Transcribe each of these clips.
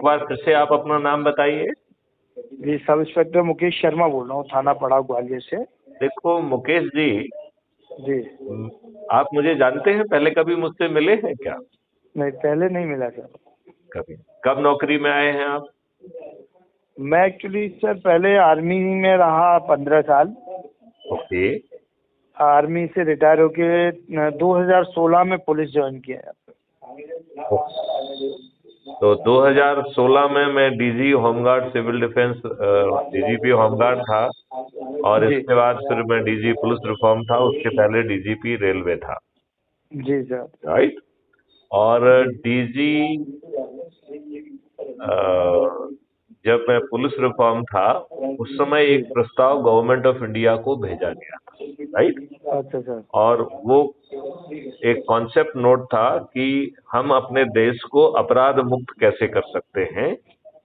एक बार फिर से आप अपना नाम बताइए। जी, सब इंस्पेक्टर मुकेश शर्मा बोल रहा हूँ, थाना पड़ाव ग्वालियर से। देखो मुकेश जी, जी। आप मुझे जानते हैं, पहले कभी मुझसे मिले हैं क्या? नहीं, पहले नहीं मिला सर। कभी। कब नौकरी में आए हैं आप? मैं एक्चुअली सर पहले आर्मी में रहा 15 साल। ओके। आर्मी से रिटायर होके 2016 में पुलिस ज्वाइन किया है। तो 2016 में मैं DG home guard civil defence, DGP home guard था, और जी। इसके बाद फिर मैं डीजी पुलिस रिफॉर्म था, उसके पहले डीजीपी रेलवे था। जी सर। राइट। और जी। डीजी, जब मैं पुलिस रिफॉर्म था उस समय जी एक प्रस्ताव गवर्नमेंट ऑफ इंडिया को भेजा गया था। राइट। अच्छा सर। और वो एक कॉन्सेप्ट नोट था कि हम अपने देश को अपराध मुक्त कैसे कर सकते हैं,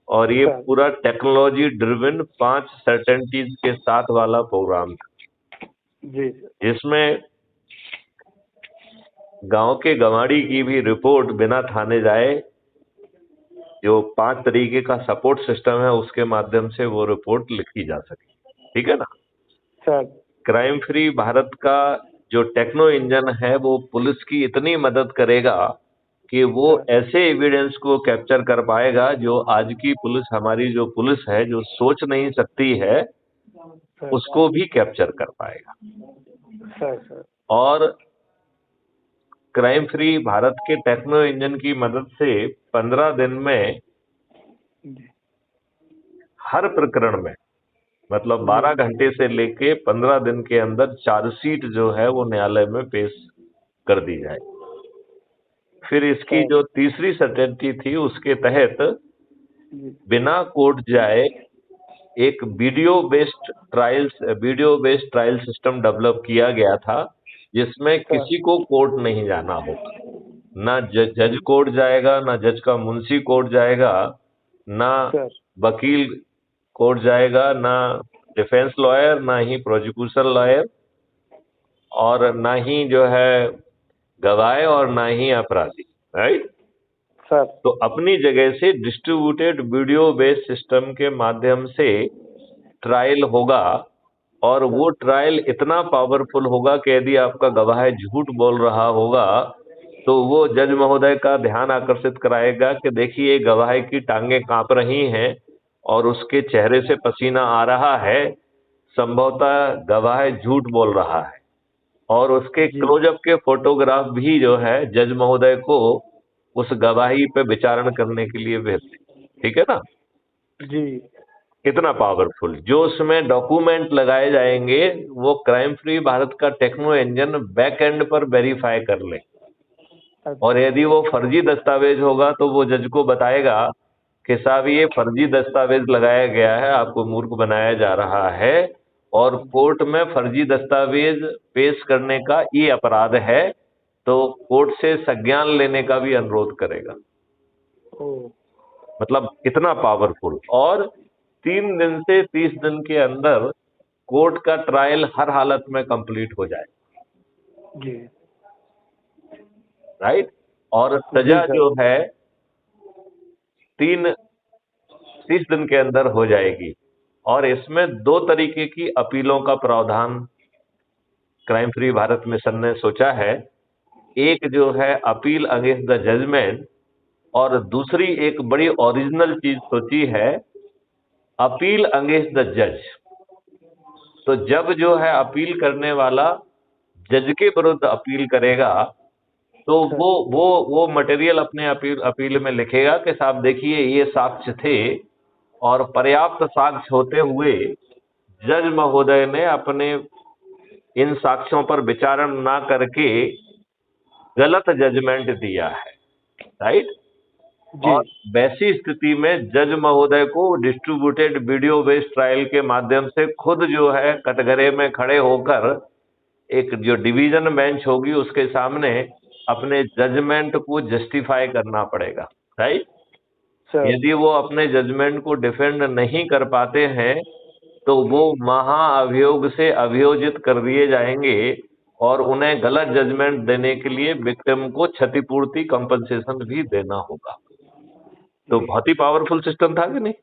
और ये सर। पूरा टेक्नोलॉजी ड्रिवन 5 सर्टेनिटीज के साथ वाला प्रोग्राम था, जी जिसमें गांव के गंवाड़ी की भी रिपोर्ट बिना थाने जाए, जो 5 तरीके का सपोर्ट सिस्टम है उसके माध्यम से वो रिपोर्ट लिखी जा सके। ठीक है ना। सर। क्राइम फ्री भारत का जो टेक्नो इंजन है वो पुलिस की इतनी मदद करेगा कि वो सर। ऐसे एविडेंस को कैप्चर कर पाएगा जो आज की पुलिस, हमारी जो पुलिस है, जो सोच नहीं सकती है, सर। उसको भी कैप्चर कर पाएगा। सर। और crime free Bharat K techno engine की मदद से 15 दिन में जी। हर प्रकरण में, मतलब जी 12 घंटे से लेके 15 दिन के अंदर चार्जशीट जो है वो न्यायालय में पेश कर दी जाए। फिर इसकी सर। जो तीसरी सर्टेनिटी थी उसके तहत जी बिना कोर्ट जाए एक video based trial system develop किया गया था, जिसमें सर। किसी को कोर्ट नहीं जाना होगा। ना जज कोर्ट जाएगा, ना जज का मुंशी कोर्ट जाएगा, ना सर। वकील कोर्ट जाएगा, ना डिफेंस लॉयर, ना ही प्रोसिक्यूशन लॉयर, और ना ही जो है गवाह, और ना ही अपराधी। राइट। सर। तो अपनी जगह से डिस्ट्रीब्यूटेड वीडियो बेस्ड सिस्टम के माध्यम से ट्रायल होगा, और वो ट्रायल इतना पावरफुल होगा कि यदि आपका गवाह झूठ बोल रहा होगा तो वो जज महोदय का ध्यान आकर्षित कराएगा कि देखिए गवाह की टांगें कांप रही हैं और उसके चेहरे से पसीना आ रहा है, संभवतः गवाह झूठ बोल रहा है। और उसके जी क्लोजअप के फोटोग्राफ भी जो है जज महोदय को उस गवाही पे विचारण करने के लिए भेजते। ठीक है ना। जी। कितना पावरफुल, जो उसमें डॉक्यूमेंट लगाए जाएंगे वो क्राइम फ्री भारत का टेक्नो इंजन बैक एंड पर वेरीफाई कर ले, और अच्छा। यदि वो फर्जी दस्तावेज होगा तो वो जज को बताएगा कि साहब ये फर्जी दस्तावेज लगाया गया है, आपको मूर्ख बनाया जा रहा है, और कोर्ट में फर्जी दस्तावेज पेश करने का ये अपराध है, तो कोर्ट से संज्ञान लेने का भी अनुरोध करेगा। ओ। मतलब इतना पावरफुल। और 3 दिन से 30 दिन के अंदर कोर्ट का ट्रायल हर हालत में कंप्लीट हो जाए। जी। राइट। और जी सजा सर। जो है 30 दिन के अंदर हो जाएगी। और इसमें 2 तरीके की अपीलों का प्रावधान क्राइम फ्री भारत मिशन ने सोचा है। एक जो है अपील अगेंस्ट द जजमेंट, और दूसरी एक बड़ी ओरिजिनल चीज सोची है, अपील अगेंस्ट द जज। तो जब जो है अपील करने वाला जज के विरुद्ध अपील करेगा तो सर। वो मटेरियल अपने अपील में लिखेगा कि साहब देखिए ये साक्ष्य थे, और पर्याप्त साक्ष्य होते हुए जज महोदय ने अपने इन साक्ष्यों पर विचारण ना करके गलत जजमेंट दिया है। राइट। जी। और वैसी स्थिति में जज महोदय को डिस्ट्रीब्यूटेड वीडियो बेस्ड ट्रायल के माध्यम से खुद जो है कटघरे में खड़े होकर एक जो डिवीजन बेंच होगी उसके सामने अपने जजमेंट को जस्टिफाई करना पड़ेगा। राइट। सर। यदि वो अपने जजमेंट को डिफेंड नहीं कर पाते हैं तो वो महाअभियोग से अभियोजित कर दिए जाएंगे, और उन्हें गलत जजमेंट देने के लिए विक्टिम को क्षतिपूर्ति कंपनसेशन भी देना होगा। तो जी, बहुत ही पावरफुल सिस्टम था कि नहीं?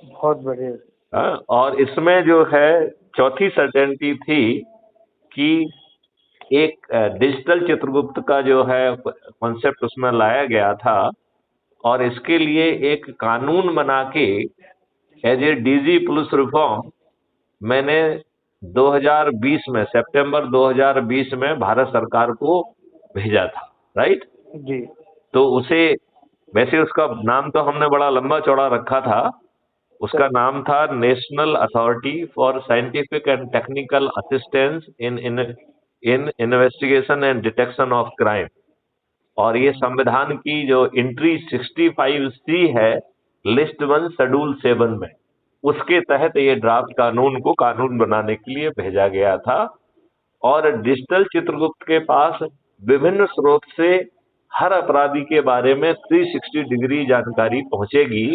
बहुत बढ़िया। हाँ, और इसमें जो है चौथी सर्टेनिटी थी कि एक डिजिटल चित्रगुप्त का जो है कॉन्सेप्ट उसमें लाया गया था, और इसके लिए एक कानून बना के as a DG police reform मैंने 2020 में, सितंबर 2020 में भारत सरकार को भेजा था, राइट? जी, तो उसे, वैसे उसका नाम तो हमने बड़ा लंबा चौड़ा रखा था। उसका सर। नाम था national authority for scientific and technical assistance in in in investigation and detection of crime. और ये संविधान की जो एंट्री 65C है, लिस्ट 1 शेड्यूल 7 में, उसके तहत ये ड्राफ्ट कानून को कानून बनाने के लिए भेजा गया था। और डिजिटल चित्रगुप्त के पास विभिन्न स्रोत से हर अपराधी के बारे में 360 डिग्री जानकारी पहुंचेगी।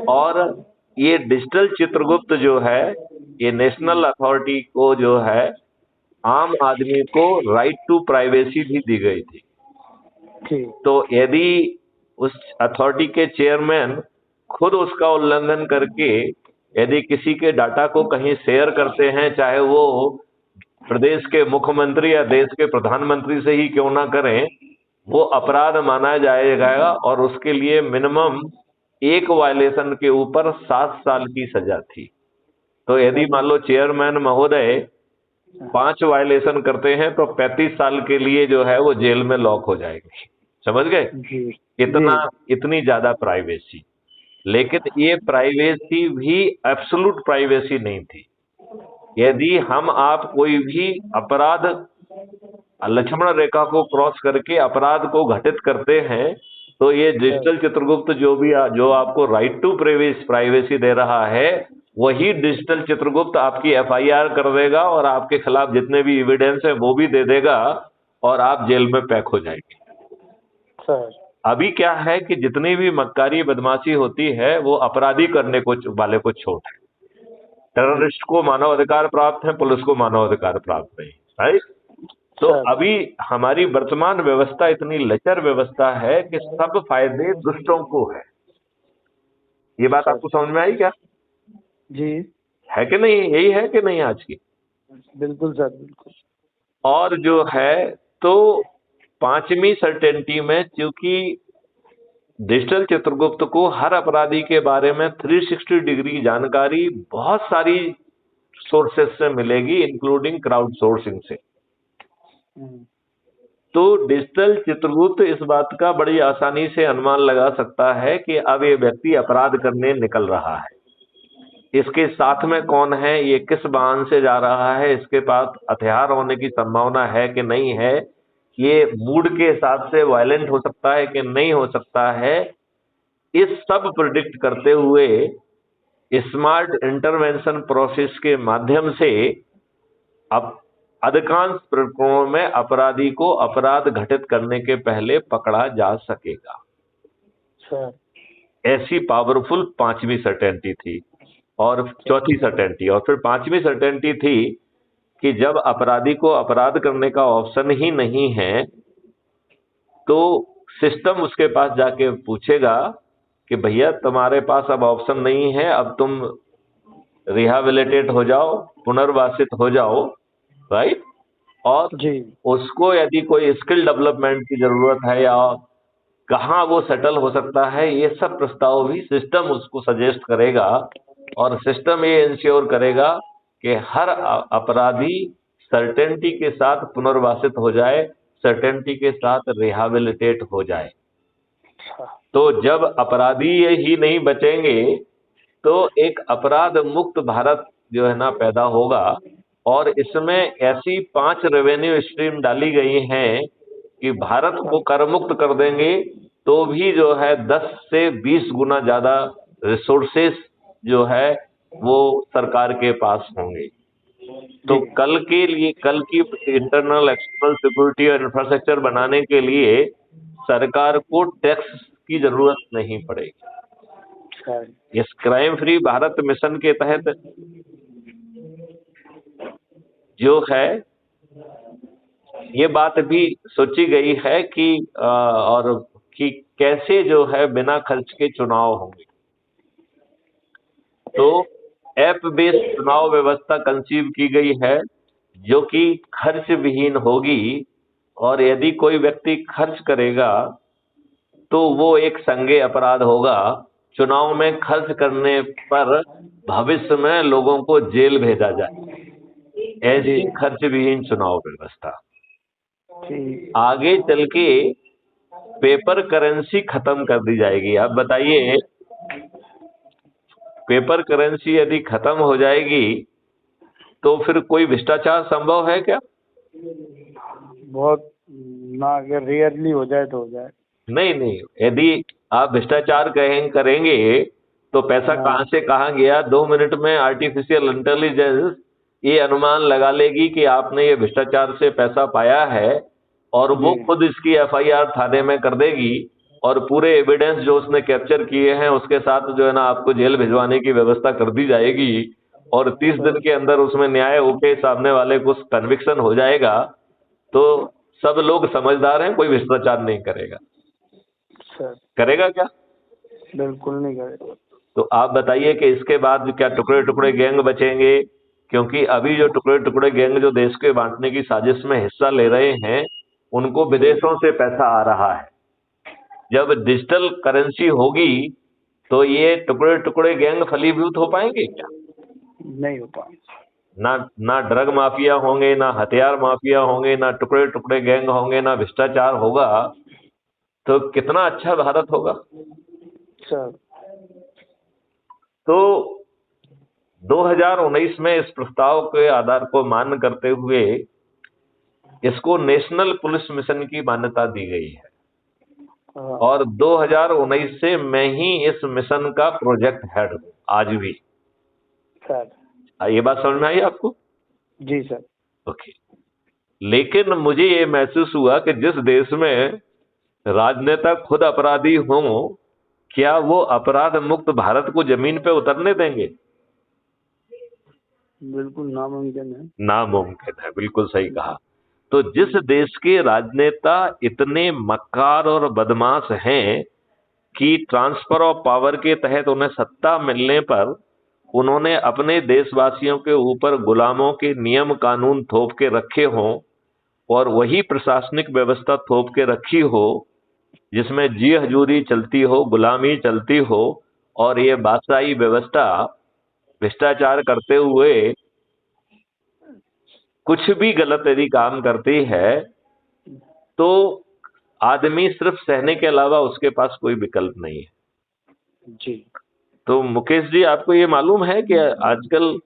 और ये डिजिटल चित्रगुप्त जो है, ये नेशनल अथॉरिटी को जो है, आम आदमी को राइट टू प्राइवेसी भी दी गई थी। जी, तो यदि उस अथॉरिटी के चेयरमैन खुद उसका उल्लंघन करके यदि किसी के डाटा को कहीं शेयर करते हैं, चाहे वो प्रदेश के मुख्यमंत्री या देश के प्रधानमंत्री से ही क्यों ना करें, वो अपराध माना जाएगा, और उसके लिए मिनिमम एक वायलेशन के ऊपर 7 साल की सजा थी। तो यदि मान लो चेयरमैन महोदय 5 वायलेशन करते हैं तो 35 साल के लिए जो है वो जेल में लॉक हो जाएंगे। समझ गए? जी, इतना, जी, इतनी ज्यादा प्राइवेसी। लेकिन ये प्राइवेसी भी एब्सोल्यूट प्राइवेसी नहीं थी। यदि हम आप कोई भी अपराध, लक्ष्मण रेखा को क्रॉस करके अपराध को घटित करते हैं, तो ये सर। डिजिटल चित्रगुप्त जो आपको राइट टू प्राइवेसी दे रहा है, वही डिजिटल चित्रगुप्त आपकी एफआईआर कर देगा और आपके खिलाफ जितने भी एविडेंस है वो भी दे देगा, और आप जेल में पैक हो जाएंगे। सर। अभी क्या है कि जितनी भी मक्कारी बदमाशी होती है वो अपराधी करने को वाले को छूट है। जी, टेररिस्ट को मानवाधिकार प्राप्त है, पुलिस को मानवाधिकार प्राप्त नहीं, राइट? तो सर। अभी हमारी वर्तमान व्यवस्था इतनी लचर व्यवस्था है कि सब फायदे दुष्टों को है। ये बात सर। आपको समझ में आई क्या? जी, है कि नहीं? यही है कि नहीं आज की? बिल्कुल सर, बिल्कुल। और जो है, तो पांचवी सर्टेनिटी में, चूंकि डिजिटल चित्रगुप्त को हर अपराधी के बारे में 360 डिग्री जानकारी बहुत सारी सोर्सेस से मिलेगी, इंक्लूडिंग क्राउड सोर्सिंग से। हम्म, तो डिजिटल चित्रगुप्त इस बात का बड़ी आसानी से अनुमान लगा सकता है कि अब ये व्यक्ति अपराध करने निकल रहा है, इसके साथ में कौन है, ये किस वाहन से जा रहा है, इसके पास हथियार होने की संभावना है कि नहीं है, ये मूड के हिसाब से वायलेंट हो सकता है कि नहीं हो सकता है। इस सब प्रिडिक्ट करते हुए स्मार्ट इंटरवेंशन प्रोसेस के माध्यम से अब अधिकांश प्रकरणों में अपराधी को अपराध घटित करने के पहले पकड़ा जा सकेगा। सर। ऐसी पावरफुल पांचवी सर्टेनिटी थी। और चौथी सर्टेनिटी, और फिर पांचवी सर्टेनिटी थी कि जब अपराधी को अपराध करने का ऑप्शन ही नहीं है, तो सिस्टम उसके पास जाके पूछेगा कि भैया तुम्हारे पास अब ऑप्शन नहीं है, अब तुम रिहैबिलिटेट हो जाओ, पुनर्वासित हो जाओ, राइट? और जी, उसको यदि कोई स्किल डेवलपमेंट की जरूरत है या कहाँ वो सेटल हो सकता है, ये सब प्रस्ताव भी सिस्टम उसको सजेस्ट करेगा। और सिस्टम ये इंश्योर करेगा कि हर अपराधी सर्टेनिटी के साथ पुनर्वासित हो जाए, सर्टेनिटी के साथ रिहैबिलिटेट हो जाए। अच्छा। तो जब अपराधी ये ही नहीं बचेंगे, तो एक अपराध मुक्त भारत जो है ना पैदा होगा। और इसमें ऐसी 5 रेवेन्यू स्ट्रीम डाली गई हैं कि भारत को कर मुक्त कर देंगे तो भी जो है 10 से 20 गुना ज्यादा रिसोर्सेस जो है वो सरकार के पास होंगे। तो जी, कल के लिए, कल की इंटरनल एक्सटर्नल सिक्योरिटी और इंफ्रास्ट्रक्चर बनाने के लिए सरकार को टैक्स की जरूरत नहीं पड़ेगी। सर। इस क्राइम फ्री भारत मिशन के तहत जो है ये बात भी सोची गई है कि और कि कैसे जो है बिना खर्च के चुनाव होंगे। तो ऐप बेस्ड चुनाव व्यवस्था कंसीव की गई है जो कि खर्च विहीन होगी, और यदि कोई व्यक्ति खर्च करेगा तो वो एक संज्ञेय अपराध होगा। चुनाव में खर्च करने पर भविष्य में लोगों को जेल भेजा जाए। ऐसी जी खर्च विहीन चुनाव व्यवस्था। ठीक। आगे चल के पेपर करेंसी खत्म कर दी जाएगी। आप बताइए, पेपर करेंसी यदि खत्म हो जाएगी तो फिर कोई भ्रष्टाचार संभव है क्या? बहुत ना, अगर रियरली हो जाए तो हो जाए। नहीं नहीं, यदि आप भ्रष्टाचार करेंगे तो पैसा हाँ कहां से कहां गया, 2 मिनट में आर्टिफिशियल इंटेलिजेंस ये अनुमान लगा लेगी कि आपने ये भ्रष्टाचार से पैसा पाया है, और वो जी खुद इसकी एफआईआर थाने में कर देगी, और पूरे एविडेंस जो उसने कैप्चर किए हैं उसके साथ जो है ना आपको जेल भिजवाने की व्यवस्था कर दी जाएगी, और 30 दिन के अंदर उसमें न्याय होके सामने वाले को कन्विक्शन हो जाएगा। तो सब लोग समझदार हैं, कोई भ्रष्टाचार नहीं करेगा। सर, करेगा क्या? बिल्कुल नहीं करेगा। तो आप बताइए कि इसके बाद क्या टुकड़े टुकड़े गैंग बचेंगे? क्योंकि अभी जो टुकड़े टुकड़े गैंग जो देश के बांटने की साजिश में हिस्सा ले रहे हैं, उनको विदेशों से पैसा आ रहा है। जब डिजिटल करेंसी होगी तो ये टुकड़े टुकड़े गैंग फलीभूत हो पाएंगे क्या? नहीं हो पाएगा। ना ना ड्रग माफिया होंगे, ना हथियार माफिया होंगे, ना टुकड़े टुकड़े गैंग होंगे, ना भ्रष्टाचार होगा। तो कितना अच्छा भारत होगा। सर तो 2019 में इस प्रस्ताव के आधार को मान्य करते हुए इसको नेशनल पुलिस मिशन की मान्यता दी गई है, हाँ और 2019 से मैं ही इस मिशन का प्रोजेक्ट हेड हूं आज भी। सर। ये बात समझ में आई आपको? जी सर। ओके। लेकिन मुझे ये महसूस हुआ कि जिस देश में राजनेता खुद अपराधी हों, क्या वो अपराध मुक्त भारत को जमीन पे उतरने देंगे? बिल्कुल नामुमकिन है। नामुमकिन है, बिल्कुल सही कहा। तो जिस देश के राजनेता इतने मक्कार और बदमाश हैं कि ट्रांसफर ऑफ पावर के तहत उन्हें सत्ता मिलने पर उन्होंने अपने देशवासियों के ऊपर गुलामों के नियम कानून थोप के रखे हों, और वही प्रशासनिक व्यवस्था थोप के रखी हो जिसमें जी हजूरी चलती हो, गुलामी चलती हो, और ये बादशाही व्यवस्था भ्रष्टाचार करते हुए कुछ भी गलत यदि काम करती है तो आदमी सिर्फ सहने के अलावा उसके पास कोई विकल्प नहीं है। जी तो मुकेश जी, आपको ये मालूम है कि आजकल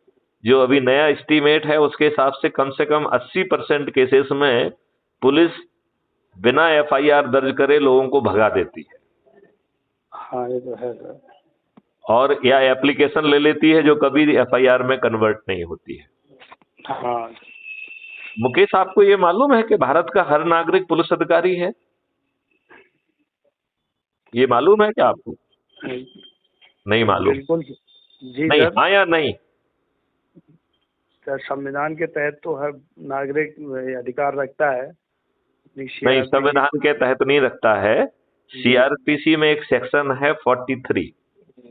जो अभी नया एस्टीमेट है उसके हिसाब से कम 80% केसेस में पुलिस बिना एफआईआर दर्ज करे लोगों को भगा देती है, हाँ ये तो है सर। और या एप्लीकेशन ले लेती है जो कभी एफआईआर में कन्वर्ट नहीं होती है। हाँ मुकेश, आपको ये मालूम है कि भारत का हर नागरिक पुलिस अधिकारी है? ये मालूम है क्या आपको? नहीं मालूम? बिल्कुल जी नहीं, सर। हाँ या नहीं? सर संविधान के तहत तो हर नागरिक अधिकार रखता है। नहीं, CRPC संविधान के तहत नहीं रखता है। सीआरपीसी में एक सेक्शन है 43,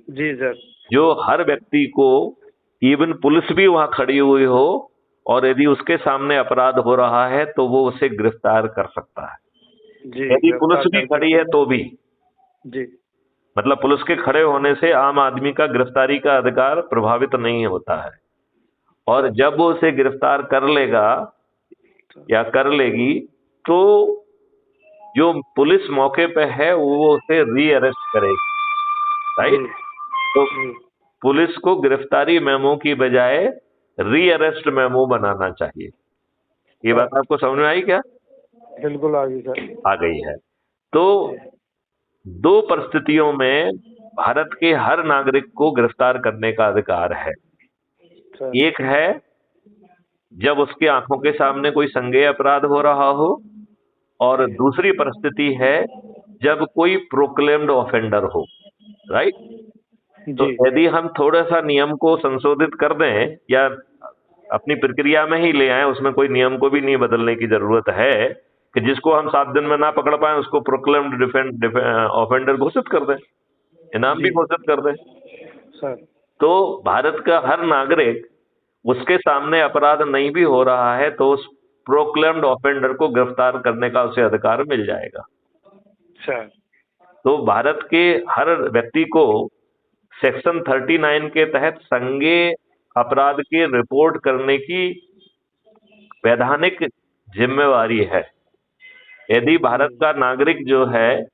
जी सर। जो हर व्यक्ति को, इवन पुलिस भी वहां खड़ी हुई हो और यदि उसके सामने अपराध हो रहा है तो वो उसे गिरफ्तार कर सकता है। जी यदि पुलिस गिरफ्तार भी कर खड़ी सकते है तो भी, हैं। जी मतलब पुलिस के खड़े होने से आम आदमी का गिरफ्तारी का अधिकार प्रभावित नहीं होता है। और जब वो उसे गिरफ्तार कर लेगा या कर लेगी तो जो पुलिस मौके पे है वो उसे री अरेस्ट करेगी, राइट? तो जी पुलिस को गिरफ्तारी मेमो की बजाय री अरेस्ट मेमो बनाना चाहिए। ये बात आपको समझ में आई क्या? बिल्कुल आ गई सर। आ गई है। तो दो परिस्थितियों में भारत के हर नागरिक को गिरफ्तार करने का अधिकार है। सर एक है जब उसके आंखों के सामने कोई संज्ञेय अपराध हो रहा हो, और दूसरी परिस्थिति है जब कोई प्रोक्लेम्ड ऑफेंडर हो, राइट? तो जी यदि हम थोड़ा सा नियम को संशोधित कर दें या अपनी प्रक्रिया में ही ले आए, उसमें कोई नियम को भी नहीं बदलने की जरूरत है, कि जिसको हम 7 दिन में ना पकड़ पाए उसको प्रोक्लेम्ड ऑफेंडर घोषित कर दें, इनाम भी जी घोषित कर दें। सर। तो भारत का हर नागरिक, उसके सामने अपराध नहीं भी हो रहा है तो उस प्रोक्लेम्ड ऑफेंडर को गिरफ्तार करने का उसे अधिकार मिल जाएगा। सर तो भारत के हर व्यक्ति को सेक्शन 39 के तहत संज्ञेय अपराध की रिपोर्ट करने की वैधानिक जिम्मेवारी है। यदि भारत का नागरिक जो है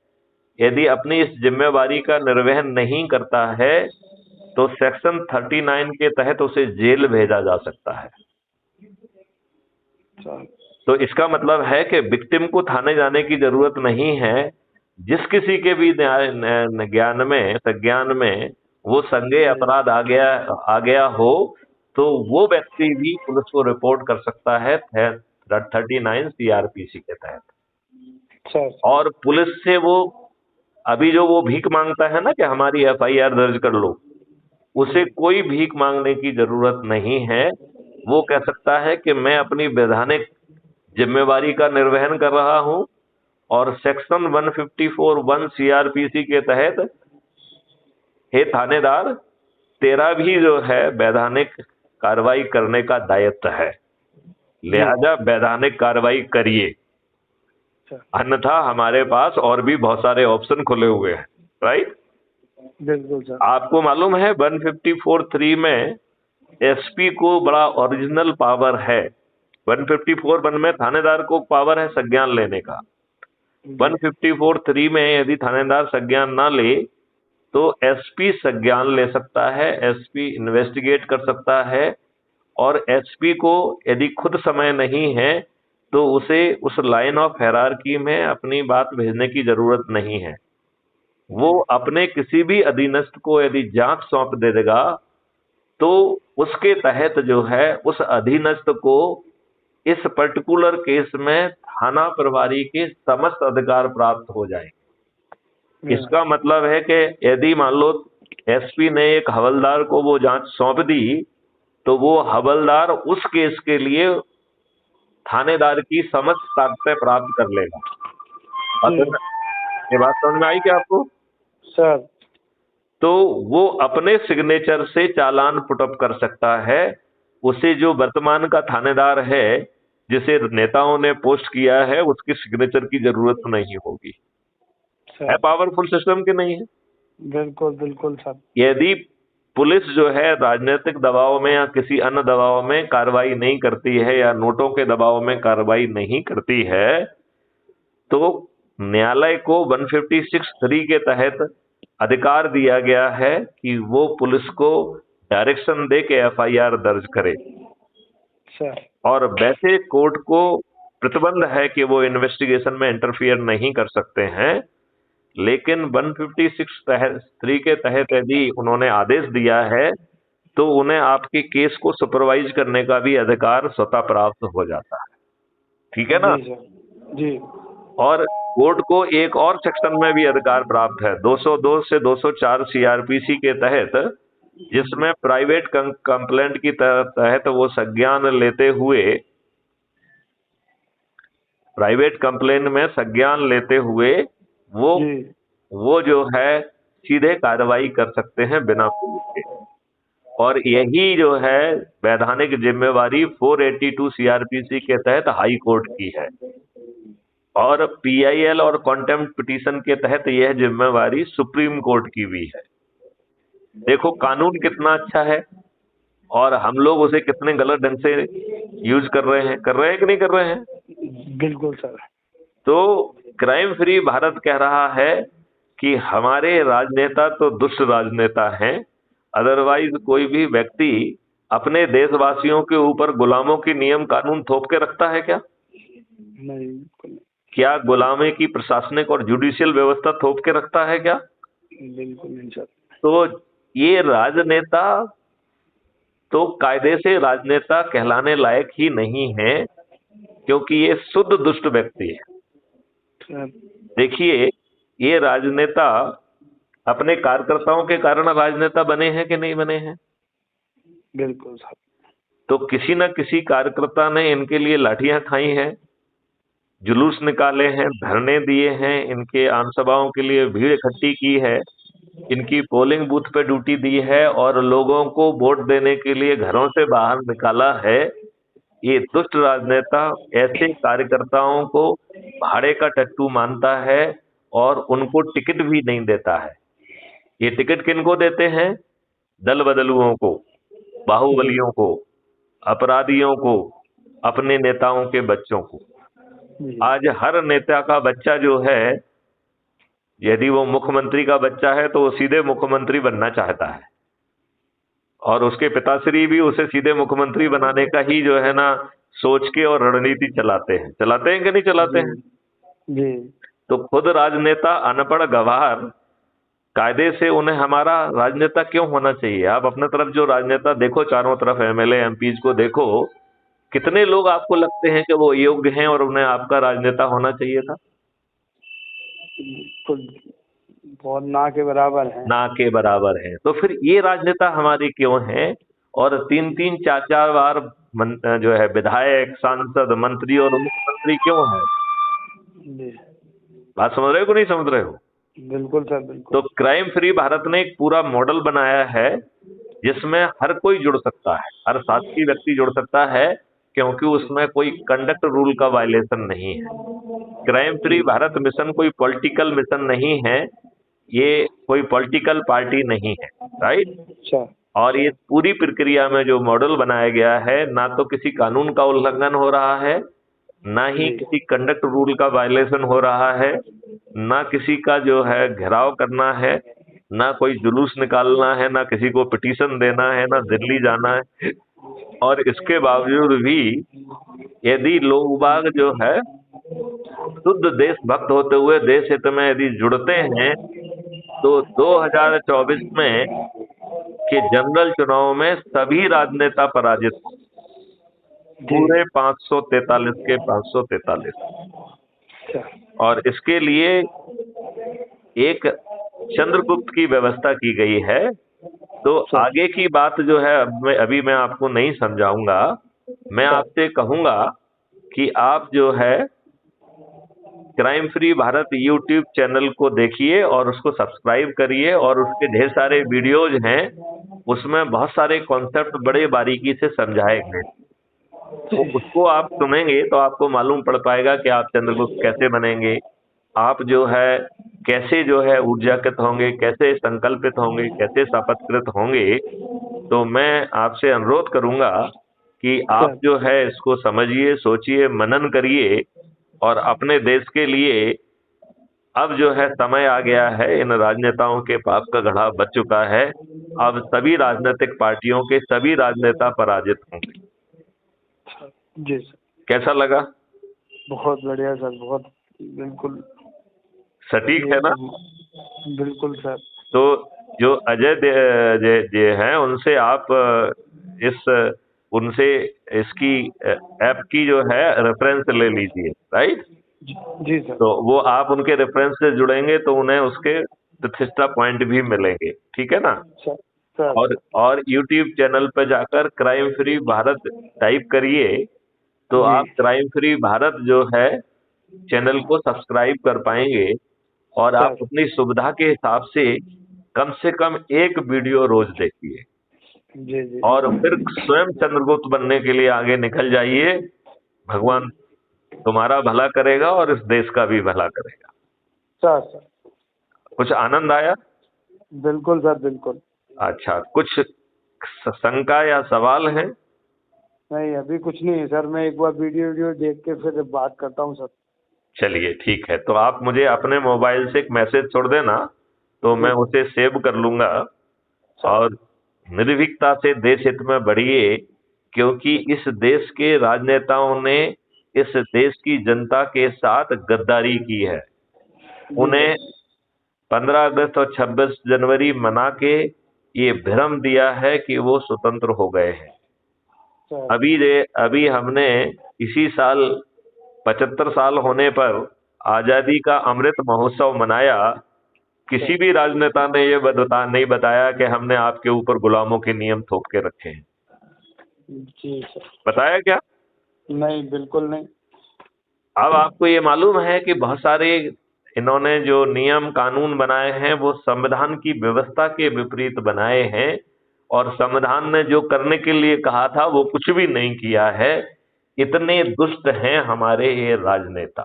यदि अपनी इस जिम्मेवारी का निर्वहन नहीं करता है तो सेक्शन 39 के तहत उसे जेल भेजा जा सकता है। सर। तो इसका मतलब है कि विक्टिम को थाने जाने की जरूरत नहीं है। जिस किसी के भी संज्ञान में वो संज्ञेय अपराध आ गया हो तो वो व्यक्ति भी पुलिस को रिपोर्ट कर सकता है 39 CRPC के तहत। सर और पुलिस से वो अभी जो वो भीख मांगता है ना कि हमारी FIR दर्ज कर लो, उसे कोई भीख मांगने की जरूरत नहीं है। वो कह सकता है कि मैं अपनी वैधानिक जिम्मेवारी का निर्वहन कर रहा हूं और सेक्शन 154(1) CRPC के तहत, हे थानेदार, तेरा भी जो है वैधानिक कार्रवाई करने का दायित्व है, लिहाजा वैधानिक कार्रवाई करिए, अन्यथा हमारे पास और भी बहुत सारे ऑप्शन खुले हुए हैं। राइट? बिल्कुल सर। आपको मालूम है 154(3) में SP को बड़ा ओरिजिनल पावर है। 154(1) में थानेदार को पावर है संज्ञान लेने का। 154(3) में यदि थानेदार संज्ञान ना ले तो SP संज्ञान ले सकता है, SP इन्वेस्टिगेट कर सकता है और SP को यदि खुद समय नहीं है तो उसे उस लाइन ऑफ हायरार्की में अपनी बात भेजने की जरूरत नहीं है। वो अपने किसी भी अधीनस्थ को यदि जांच सौंप दे देगा तो उसके तहत जो है उस अधीनस्थ को इस पर्टिकुलर केस में थाना प्रभारी के समस्त अधिकार प्राप्त हो जाएंगे। इसका मतलब है कि यदि मान लो SP ने एक हवलदार को वो जांच सौंप दी तो वो हवलदार उस केस के लिए थानेदार की समस्त ताकतें प्राप्त कर लेगा। ये बात समझ में आई क्या आपको? सर। तो वो अपने सिग्नेचर से चालान पुटअप कर सकता है। उसे जो वर्तमान का थानेदार है जिसे नेताओं ने पोस्ट किया है उसकी सिग्नेचर की जरूरत नहीं होगी। है पावरफुल सिस्टम कि नहीं है? बिल्कुल बिल्कुल सर। यदि पुलिस जो है राजनीतिक दबाव में या किसी अन्य दबाव में कार्रवाई नहीं करती है या नोटों के दबाव में कार्रवाई नहीं करती है तो न्यायालय को 156(3) के तहत अधिकार दिया गया है कि वो पुलिस को डायरेक्शन दे के FIR दर्ज करे। और वैसे कोर्ट को प्रतिबंध है कि वो इन्वेस्टिगेशन में इंटरफियर नहीं कर सकते हैं, लेकिन 156(3) के तहत यदि उन्होंने आदेश दिया है तो उन्हें आपके केस को सुपरवाइज करने का भी अधिकार स्वतः प्राप्त हो जाता है। ठीक है ना? जी। और कोर्ट को एक और सेक्शन में भी अधिकार प्राप्त है 202 से 204 CRPC के तहत, जिसमें प्राइवेट कंप्लेंट की तहत वो संज्ञान लेते हुए प्राइवेट कंप्लेंट में संज्ञान लेते हुए वो जो है सीधे कार्रवाई कर सकते हैं बिना पुलिस के। और यही जो है वैधानिक जिम्मेवारी 482 CRPC के तहत हाई कोर्ट की है और PIL और कॉन्टेम्प्ट पिटीशन के तहत यह जिम्मेवारी सुप्रीम कोर्ट की भी है। देखो कानून कितना अच्छा है और हम लोग उसे कितने गलत ढंग से यूज कर रहे हैं कि नहीं कर रहे हैं? बिल्कुल सर। तो क्राइम फ्री भारत कह रहा है कि हमारे राजनेता तो दुष्ट राजनेता हैं, अदरवाइज कोई भी व्यक्ति अपने देशवासियों के ऊपर गुलामों की नियम कानून थोप के रखता है क्या? नहीं। क्या गुलामी की प्रशासनिक और जुडिशियल व्यवस्था थोप के रखता है क्या? बिल्कुल नहीं सर। तो ये राजनेता तो कायदे से राजनेता कहलाने लायक ही नहीं है, क्योंकि ये शुद्ध दुष्ट व्यक्ति है। देखिए, ये राजनेता अपने कार्यकर्ताओं के कारण राजनेता बने हैं कि नहीं बने हैं? बिल्कुल सर। तो किसी न किसी कार्यकर्ता ने इनके लिए लाठियां खाई हैं, जुलूस निकाले हैं, धरने दिए हैं, इनके आम सभाओं के लिए भीड़ इकट्ठी की है, इनकी पोलिंग बूथ पे ड्यूटी दी है और लोगों को वोट देने के लिए घरों से बाहर निकाला है। ये दुष्ट राजनेता ऐसे कार्यकर्ताओं को भाड़े का टट्टू मानता है और उनको टिकट भी नहीं देता है। ये टिकट किनको देते हैं? दल बदलुओं को, जी बाहुबलियों को, अपराधियों को, अपने नेताओं के बच्चों को। जी आज हर नेता का बच्चा जो है, यदि वो मुख्यमंत्री का बच्चा है तो वो सीधे मुख्यमंत्री बनना चाहता है और उसके पिताश्री भी उसे सीधे मुख्यमंत्री बनाने का ही जो है ना सोच के और रणनीति चलाते हैं कि नहीं चलाते जी हैं? जी तो खुद राजनेता अनपढ़ गवार कायदे से उन्हें हमारा राजनेता क्यों होना चाहिए? आप अपने तरफ जो राजनेता देखो, चारों तरफ एमएलए एमपीज को देखो, कितने लोग आपको लगते हैं कि वो योग्य हैं और उन्हें आपका राजनेता होना चाहिए था? कुछ बहुत ना के बराबर है। ना के बराबर है। तो फिर ये राजनेता हमारे क्यों हैं? और तीन तीन चार चार बार जो है विधायक, सांसद, मंत्री और मुख्यमंत्री क्यों है? जी बात समझ रहे हो कि नहीं समझ रहे हो? बिल्कुल सर, तो बिल्कुल। क्राइम फ्री भारत ने एक पूरा मॉडल बनाया है जिसमें हर कोई जुड़ सकता है, हर साथी व्यक्ति जुड़ सकता है, क्योंकि उसमें कोई कंडक्ट रूल का वायलेशन नहीं है। क्राइम फ्री भारत मिशन कोई पॉलिटिकल मिशन नहीं है, ये कोई पॉलिटिकल पार्टी नहीं है, राइट? अच्छा। और ये पूरी प्रक्रिया में जो मॉडल बनाया गया है, ना तो किसी कानून का उल्लंघन हो रहा है, ना ही जी किसी कंडक्ट रूल का वायलेशन हो रहा है, ना किसी का जो है घेराव करना है, ना कोई जुलूस निकालना है, ना किसी को पिटीशन देना है, ना दिल्ली जाना है। और इसके बावजूद भी यदि लोग बाग जो है शुद्ध देशभक्त होते हुए देश हित में यदि जुड़ते हैं, तो 2024 में के जनरल चुनाव में सभी राजनेता पराजित हों, जी। पूरे 543 के 543। अच्छा। और इसके लिए एक चंद्रगुप्त की व्यवस्था की गई है। तो अच्छा। आगे की बात जो है अभी मैं आपको नहीं समझाऊंगा। मैं अच्छा। आपसे कहूंगा कि आप जो है crime free Bharat YouTube channel को देखिए और उसको सब्सक्राइब करिए, और उसके ढेर सारे वीडियोज हैं, उसमें बहुत सारे कॉन्सेप्ट बड़े बारीकी से समझाए गए। तो उसको आप सुनेंगे तो आपको मालूम पड़ पाएगा कि आप चंद्रगुप्त कैसे बनेंगे, आप जो है कैसे जो है ऊर्जाकृत होंगे, कैसे संकल्पित होंगे, कैसे शपथकृत होंगे। तो मैं आपसे अनुरोध करूंगा कि आप अच्छा। जो है इसको समझिए, सोचिए, मनन करिए, और अपने देश के लिए अब जो है समय आ गया है। इन राजनेताओं के पाप का घड़ा बच चुका है। अब सभी राजनीतिक पार्टियों के सभी राजनेता पराजित होंगे। जी सर। कैसा लगा? बहुत बढ़िया सर, बहुत। बिल्कुल। सटीक है ना? बिल्कुल सर। तो जो अजय जे हैं उनसे आप इस उनसे इसकी ऐप की जो है रेफरेंस ले लीजिए, राइट? जी सर। तो वो आप उनके रेफरेंस से जुड़ेंगे तो उन्हें उसके प्रतिष्ठा पॉइंट भी मिलेंगे, ठीक है ना? सर। सर। और यूट्यूब चैनल पर जाकर क्राइम फ्री भारत टाइप करिए, तो जी आप क्राइम फ्री भारत जो है चैनल को सब्सक्राइब कर पाएंगे, और आप सर। अपनी सुविधा के हिसाब से कम एक वीडियो रोज देखिए, जी जी। और फिर स्वयं चंद्रगुप्त बनने के लिए आगे निकल जाइए। भगवान तुम्हारा भला करेगा और इस देश का भी भला करेगा। सर। सर। कुछ आनंद आया? बिल्कुल सर, बिल्कुल। अच्छा, कुछ शंका या सवाल है? नहीं, अभी कुछ नहीं है सर। मैं एक बार वीडियो देख के फिर बात करता हूँ सर। चलिए ठीक है, तो आप मुझे अपने मोबाइल से एक मैसेज छोड़ देना, तो मैं ठीक है उसे सेव कर लूंगा। सर। और निर्भीकता से देश हित में बढ़िए, क्योंकि इस देश के राजनेताओं ने इस देश की जनता के साथ गद्दारी की है। जी उन्हें सर। 15 अगस्त और 26 जनवरी मना के ये भ्रम दिया है कि वो स्वतंत्र हो गए हैं। सर। अभी हमने इसी साल 75 साल होने पर आजादी का अमृत महोत्सव मनाया। किसी भी राजनेता ने ये नहीं बताया कि हमने आपके ऊपर गुलामों के नियम थोप के रखे हैं। जी सर। बताया क्या? नहीं, बिल्कुल नहीं। अब आपको ये मालूम है कि बहुत सारे इन्होंने जो नियम कानून बनाए हैं वो संविधान की व्यवस्था के विपरीत बनाए हैं, और संविधान ने जो करने के लिए कहा था वो कुछ भी नहीं किया है। इतने दुष्ट हैं हमारे ये राजनेता।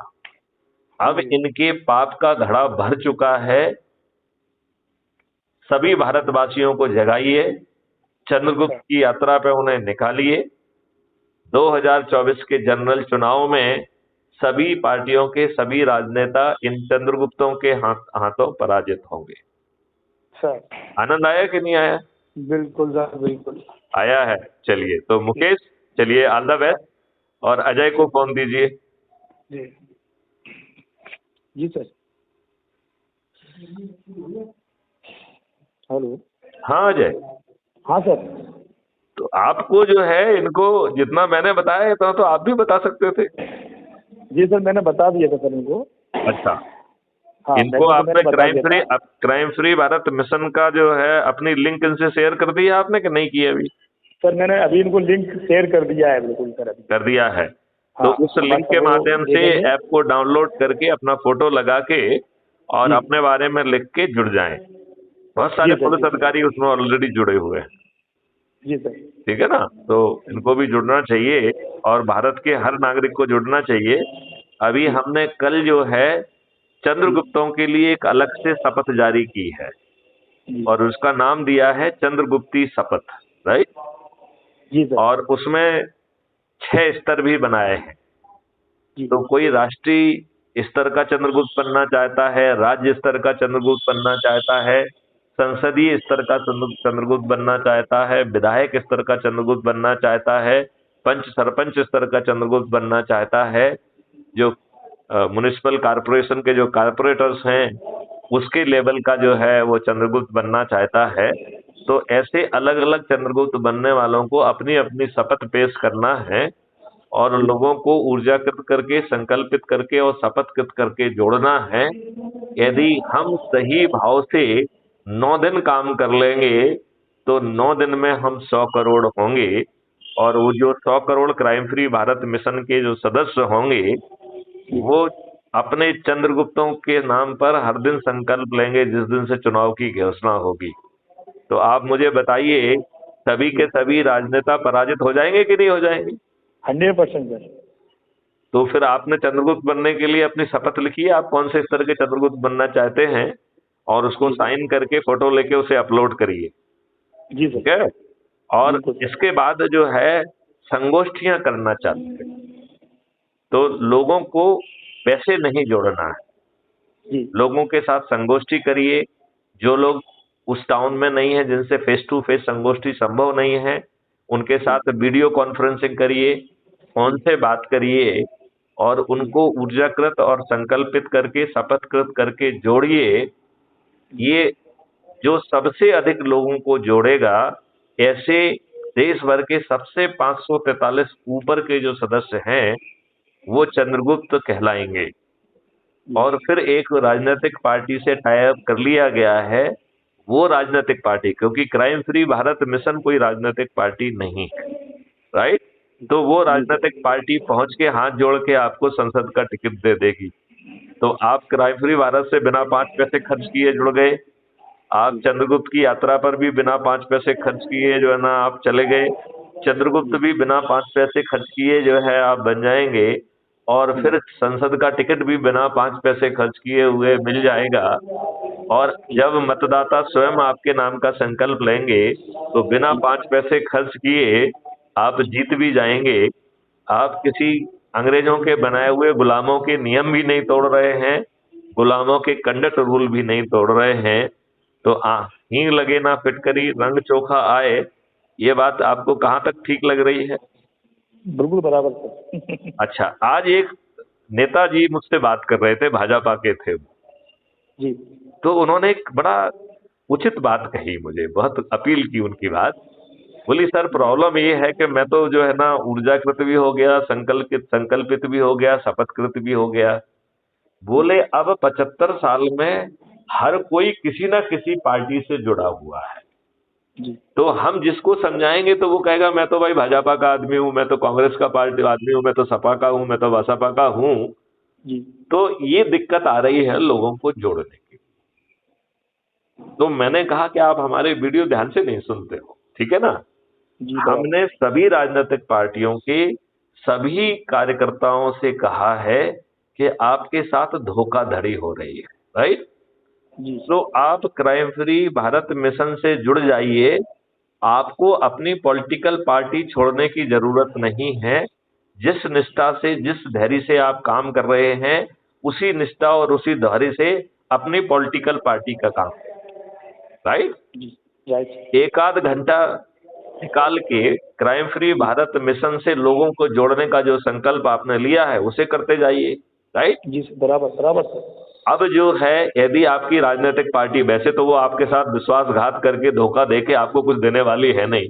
अब इनके पाप का घड़ा भर चुका है। सभी भारतवासियों को जगाइए, चंद्रगुप्त की यात्रा पे उन्हें निकालिए। 2024 के जनरल चुनाव में सभी पार्टियों के सभी राजनेता इन चंद्रगुप्तों के हाथों पराजित होंगे। सर आनंद आया कि नहीं आया? बिल्कुल सर, बिल्कुल आया है। चलिए, तो मुकेश, चलिए, ऑल द बेस्ट। और अजय को फोन दीजिए। जी। जी सर। हेलो। हाँ अजय, हाँ सर। तो आपको जो है इनको जितना मैंने बताया इतना तो आप भी बता सकते थे। जी सर, मैंने बता दिया था सर इनको। अच्छा, हाँ, इनको आपने मैंने बता दिया था। क्राइम फ्री भारत मिशन का जो है अपनी लिंक इनसे शेयर कर दिया आपने कि नहीं किया अभी? सर मैंने अभी इनको लिंक शेयर कर दिया है, बिल्कुल सर, अभी कर दिया है। तो हाँ, उस लिंक के वो माध्यम दे से देंगे। ऐप को डाउनलोड करके अपना फोटो लगा के और जी अपने बारे में लिख के जुड़ जाएं। बहुत जी सारे सर, पुलिस जी सर, अधिकारी उसमें ऑलरेडी जुड़े हुए हैं। जी सर। ठीक है ना? तो इनको भी जुड़ना चाहिए और भारत के हर नागरिक को जुड़ना चाहिए। अभी जी हमने कल जो है जी चंद्रगुप्तों के लिए एक अलग से शपथ जारी की है जी और उसका नाम दिया है चंद्रगुप्ती शपथ, राइट? जी सर। और उसमें 6 स्तर भी बनाए हैं। जी तो कोई राष्ट्रीय स्तर का चंद्रगुप्त बनना चाहता है, राज्य स्तर का चंद्रगुप्त बनना चाहता है, संसदीय स्तर का चंद्रगुप्त बनना चाहता है, विधायक स्तर का चंद्रगुप्त बनना चाहता है, पंच सरपंच स्तर का चंद्रगुप्त बनना चाहता है, जो म्युनिसिपल कॉरपोरेशन के जो कॉरपोरेटर्स हैं उसके लेवल का जो है वो चंद्रगुप्त बनना चाहता है। तो ऐसे अलग अलग चंद्रगुप्त बनने वालों को अपनी अपनी शपथ पेश करना है और लोगों को ऊर्जाकृत करके, संकल्पित करके और शपथकृत करके जोड़ना है। यदि हम सही भाव से 9 दिन काम कर लेंगे तो 9 दिन में हम 100 करोड़ होंगे और वो जो 100 crore crime free Bharat mission के जो सदस्य होंगे वो अपने चंद्रगुप्तों के नाम पर हर दिन संकल्प लेंगे जिस दिन से चुनाव की घोषणा होगी। तो आप मुझे बताइए, सभी के सभी राजनेता पराजित हो जाएंगे कि नहीं हो जाएंगे? 100% सर। तो फिर आपने चंद्रगुप्त बनने के लिए अपनी शपथ लिखी है, आप कौन से स्तर के चंद्रगुप्त बनना चाहते हैं और उसको जी सर। साइन करके फोटो लेके उसे अपलोड करिए। जी ठीक सर। है? और बिल्कुल सर। इसके बाद जो है संगोष्ठियां करना चाहते हैं तो लोगों को पैसे नहीं जोड़ना है, जी लोगों के साथ संगोष्ठी करिए। जो लोग उस टाउन में नहीं है, जिनसे फेस टू फेस संगोष्ठी संभव नहीं है, उनके जी साथ वीडियो कॉन्फ्रेंसिंग करिए, फोन जी से बात करिए और उनको ऊर्जाकृत और संकल्पित करके, शपथकृत करके जोड़िए। जी ये जो सबसे अधिक लोगों को जोड़ेगा, ऐसे देश भर के सबसे 543 ऊपर के जो सदस्य हैं वो चंद्रगुप्त कहलाएंगे। और फिर एक राजनीतिक पार्टी से टाई अप कर लिया गया है, वो राजनीतिक पार्टी, क्योंकि क्राइम फ्री भारत मिशन कोई राजनीतिक पार्टी नहीं है, राइट? तो वो जी राजनीतिक सर। पार्टी पहुंच के हाथ जोड़ के आपको संसद का टिकट दे देगी। तो आप क्राइम फ्री भारत से बिना 5 पैसे खर्च किए जुड़ गए, आप जी चंद्रगुप्त की यात्रा पर भी बिना 5 पैसे खर्च किए जो है ना आप चले गए, चंद्रगुप्त जी भी बिना 5 पैसे खर्च किए जो है आप बन जाएंगे और जी फिर संसद का टिकट भी बिना 5 पैसे खर्च किए हुए मिल जाएगा। और जी जब मतदाता स्वयं आपके नाम का संकल्प लेंगे तो बिना 5 पैसे खर्च किए आप जीत भी जाएंगे। आप किसी अंग्रेजों के बनाए हुए गुलामों के नियम भी नहीं तोड़ रहे हैं, गुलामों के कंडक्ट रूल भी नहीं तोड़ रहे हैं। तो हींग लगे ना फिटकरी रंग चोखा आए, ये बात आपको कहाँ तक ठीक लग रही है? बिल्कुल बराबर सर। अच्छा, आज एक नेताजी मुझसे बात कर रहे थे, भाजपा के थे। जी तो उन्होंने एक बड़ा उचित बात कही, मुझे बहुत अपील की उनकी बात। बोली, सर प्रॉब्लम ये है कि मैं तो जो है ना ऊर्जाकृत भी हो गया, संकल्पित भी हो गया, शपथकृत भी हो गया। बोले अब 75 साल में हर कोई किसी ना किसी पार्टी से जुड़ा हुआ है। जी तो हम जिसको समझाएंगे तो वो कहेगा मैं तो भाई भाजपा का आदमी हूँ, मैं तो कांग्रेस का पार्टी आदमी हूँ, मैं तो सपा का हूँ, मैं तो बसपा का हूँ। जी तो ये दिक्कत आ रही है लोगों को जोड़ने की। तो मैंने कहा कि आप हमारे वीडियो ध्यान से नहीं सुनते हो, ठीक है ना। जी बराबर। हमने सभी राजनीतिक पार्टियों के सभी कार्यकर्ताओं से कहा है कि आपके साथ धोखाधड़ी हो रही है, राइट। जी तो आप क्राइम फ्री भारत मिशन से जुड़ जाइए। आपको अपनी पॉलिटिकल पार्टी छोड़ने की जरूरत नहीं है। जिस निष्ठा से, जिस धैर्य से आप काम कर रहे हैं, उसी निष्ठा और उसी धैर्य से अपनी पॉलिटिकल पार्टी का काम, राइट। जी राइट। एक आध घंटा निकाल के क्राइम फ्री भारत मिशन से लोगों को जोड़ने का जो संकल्प आपने लिया है उसे करते जाइए, राइट। जी सर, बराबर बराबर सर। अब जो है, यदि आपकी राजनीतिक पार्टी, वैसे तो वो आपके साथ विश्वासघात करके धोखा देके आपको कुछ देने वाली है नहीं,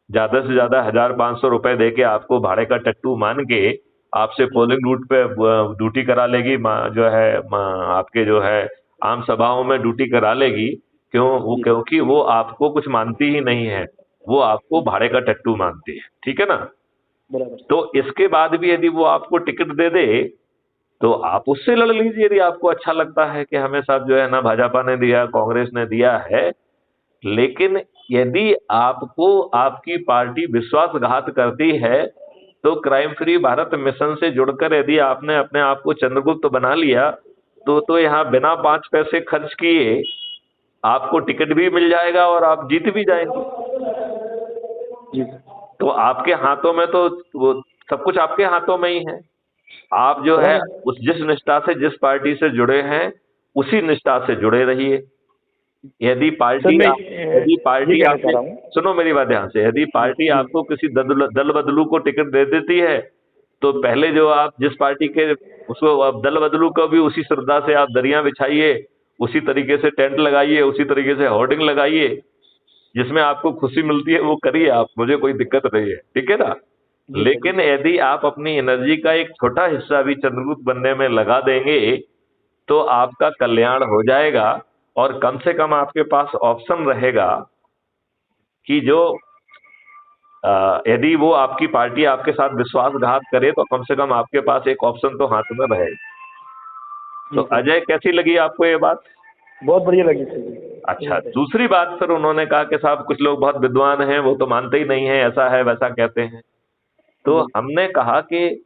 ज्यादा से ज्यादा 1,500 रुपए देके आपको भाड़े का टट्टू मान के आपसे पोलिंग बूथ पे ड्यूटी करा लेगी, जो है आपके जो है आम सभाओं में ड्यूटी करा लेगी। जी क्योंकि वो आपको कुछ मानती ही नहीं है, वो आपको भाड़े का टट्टू मानती है, ठीक है ना। बराबर। तो इसके बाद भी यदि वो आपको टिकट दे दे तो आप उससे लड़ लीजिए, यदि आपको अच्छा लगता है कि हमें सब जो है ना भाजपा ने दिया, कांग्रेस ने दिया है। लेकिन यदि आपको आपकी पार्टी विश्वासघात करती है तो क्राइम फ्री भारत मिशन से जुड़कर यदि आपने अपने आप को चंद्रगुप्त बना लिया तो यहाँ बिना 5 पैसे खर्च किए आपको टिकट भी मिल जाएगा और आप जीत भी जाएंगे। जी तो आपके हाथों में तो वो सब कुछ आपके हाथों में ही है। आप जो है बराबर। उस जिस निष्ठा से, जिस पार्टी से जुड़े हैं, उसी निष्ठा से जुड़े रहिए। यदि सर पार्टी मैं आप यदि ये पार्टी कहना चाह आपने, रहा हूँ। सुनो मेरी बात ध्यान से, यदि जी पार्टी जी आपको किसी दल बदलू को टिकट दे देती है तो पहले जो आप जिस पार्टी के, उसको आप दल बदलू को भी उसी श्रद्धा से आप दरियां बिछाइए, उसी तरीके से टेंट लगाइए, उसी तरीके से होर्डिंग लगाइए, जिसमें आपको खुशी मिलती है वो करिए आप, मुझे कोई दिक्कत नहीं है, ठीक है ना। जी सर। जी लेकिन यदि आप अपनी एनर्जी का एक छोटा हिस्सा भी चंद्रगुप्त बनने में लगा देंगे तो आपका कल्याण हो जाएगा। और कम से कम आपके पास ऑप्शन रहेगा कि जो यदि वो आपकी पार्टी आपके साथ विश्वासघात करे तो कम से कम आपके पास एक ऑप्शन तो हाथ में रहे। तो जी सर। अजय, कैसी लगी आपको ये बात? बहुत बढ़िया लगी सर जी। अच्छा, दूसरी बात फिर उन्होंने कहा कि साहब कुछ लोग बहुत विद्वान हैं, वो तो मानते ही नहीं है, ऐसा है वैसा कहते हैं। तो जी हमने कहा कि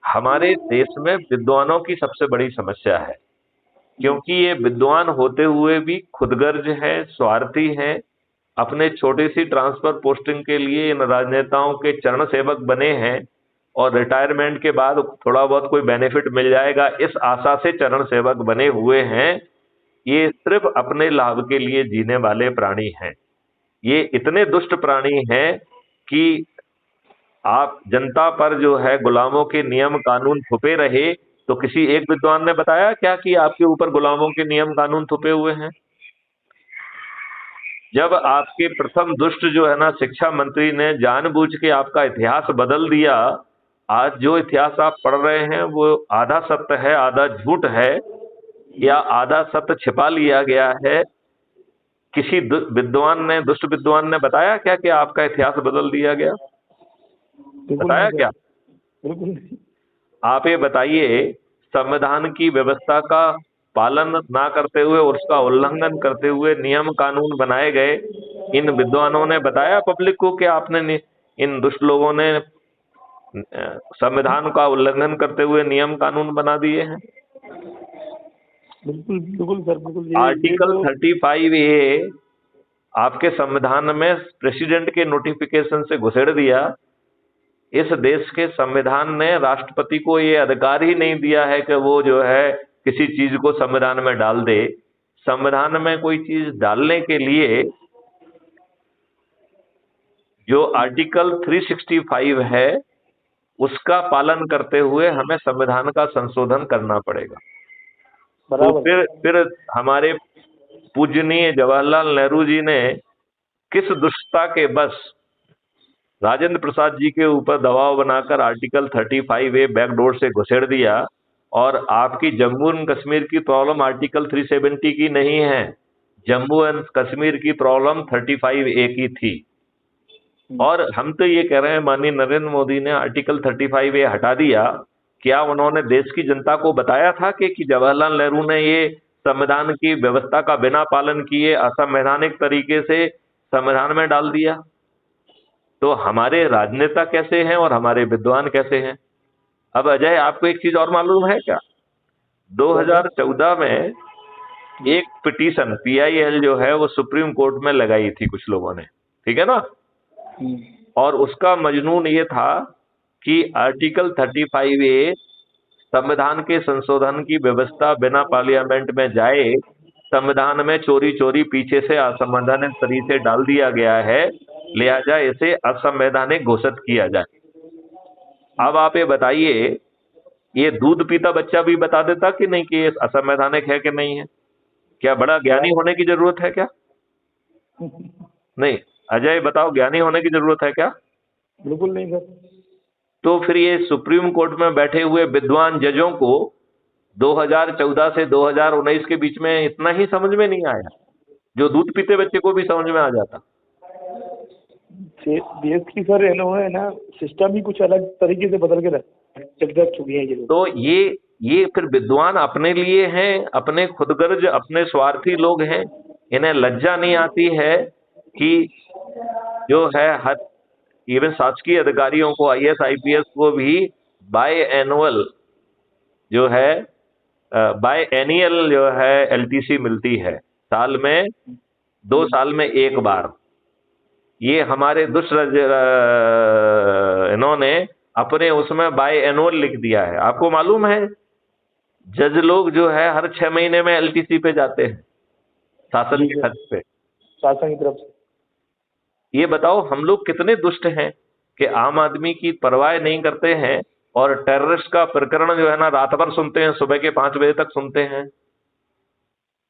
हमारे देश में विद्वानों की सबसे बड़ी समस्या है, जी क्योंकि ये विद्वान होते हुए भी खुदगर्ज हैं, स्वार्थी हैं, अपने छोटी सी ट्रांसफर पोस्टिंग के लिए इन राजनेताओं के चरण सेवक बने हैं और रिटायरमेंट के बाद थोड़ा बहुत कोई बेनिफिट मिल जाएगा इस आशा से चरण सेवक बने हुए हैं। ये सिर्फ अपने लाभ के लिए जीने वाले प्राणी हैं। ये इतने दुष्ट प्राणी हैं कि आप जनता पर जो है गुलामों के नियम कानून थोपे रहे। तो किसी एक विद्वान ने बताया क्या कि आपके ऊपर गुलामों के नियम कानून थोपे हुए हैं? जब आपके प्रथम दुष्ट जो है ना शिक्षा मंत्री ने जानबूझ के आपका इतिहास बदल दिया, आज जो इतिहास आप पढ़ रहे हैं वो आधा सत्य है, आधा झूठ है, या आधा सत्य छिपा लिया गया है। किसी विद्वान ने, दुष्ट विद्वान ने बताया क्या कि आपका इतिहास बदल दिया गया? बिल्कुल नहीं बताया सर। क्या? बिल्कुल नहीं। आप ये बताइए, संविधान की व्यवस्था का पालन ना करते हुए और उसका उल्लंघन करते हुए नियम कानून बनाए गए, इन विद्वानों ने बताया पब्लिक को कि इन दुष्ट लोगों ने संविधान का उल्लंघन करते हुए नियम कानून बना दिए हैं? बिल्कुल बिल्कुल सर, बिल्कुल ये आर्टिकल तो। 35A आपके संविधान में प्रेसिडेंट के नोटिफिकेशन से घुसेड़ दिया। इस देश के संविधान ने राष्ट्रपति को ये अधिकार ही नहीं दिया है कि वो जो है किसी चीज को संविधान में डाल दे। संविधान में कोई चीज डालने के लिए जो आर्टिकल 365 है उसका पालन करते हुए हमें संविधान का संशोधन करना पड़ेगा। तो बराबर। फिर हमारे पूजनीय जवाहरलाल नेहरू जी ने किस दुष्टता के बस राजेंद्र प्रसाद जी के ऊपर दबाव बनाकर आर्टिकल 35A बैकडोर से घुसेड़ दिया। और आपकी जम्मू एंड कश्मीर की प्रॉब्लम आर्टिकल 370 की नहीं है। जम्मू एंड कश्मीर की प्रॉब्लम 35A की थी। और हम तो ये कह रहे हैं माननीय नरेंद्र मोदी ने आर्टिकल 35A हटा दिया। क्या उन्होंने देश की जनता को बताया था कि जवाहरलाल नेहरू ने ये संविधान की व्यवस्था का बिना पालन किए असंवैधानिक तरीके से संविधान में डाल दिया? तो हमारे राजनेता कैसे हैं और हमारे विद्वान कैसे हैं? अब अजय, आपको एक चीज और मालूम है क्या? 2014 में एक पिटीशन PIL जो है वो सुप्रीम कोर्ट में लगाई थी कुछ लोगों ने, ठीक है ना? और उसका मजनून ये था कि आर्टिकल 35A संविधान के संशोधन की व्यवस्था बिना पार्लियामेंट में जाए संविधान में चोरी चोरी पीछे से असंवैधानिक तरीके से डाल दिया गया है, लिहाजा इसे असंवैधानिक घोषित किया जाए। अब आप ये बताइए, ये दूध पीता बच्चा भी बता देता कि नहीं कि ये असंवैधानिक है कि नहीं है? क्या बड़ा ज्ञानी होने की जरूरत है क्या? नहीं। अजय बताओ, ज्ञानी होने की जरूरत है क्या? बिल्कुल नहीं सर। तो फिर ये सुप्रीम कोर्ट में बैठे हुए विद्वान जजों को 2014 से 2019 के बीच में इतना ही समझ में नहीं आया, जो दूध पीते बच्चे को भी समझ में आ जाता। देश की सर है ना सिस्टम ही कुछ अलग तरीके से बदल के रख चुकी है ये लोग। तो ये फिर विद्वान अपने लिए हैं, अपने खुदगर्ज, अपने स्वार्थी लोग हैं। इन्हें लज्जा नहीं आती है कि जो है हर इवन शासकीय अधिकारियों को, IAS IPS को भी बाय एनुअल जो है बाय एनियल जो है LTC मिलती है, साल में 2 साल में एक बार। ये हमारे इन्होंने अपने उसमें बाय एनुअल लिख दिया है। आपको मालूम है जज लोग जो है हर 6 महीने में LTC पे जाते हैं शासन के खर्च पे, शासन की तरफ से। ये बताओ हम लोग कितने दुष्ट हैं कि आम आदमी की परवाह नहीं करते हैं और टेररिस्ट का प्रकरण जो है ना रात भर सुनते हैं, सुबह के 5 बजे तक सुनते हैं।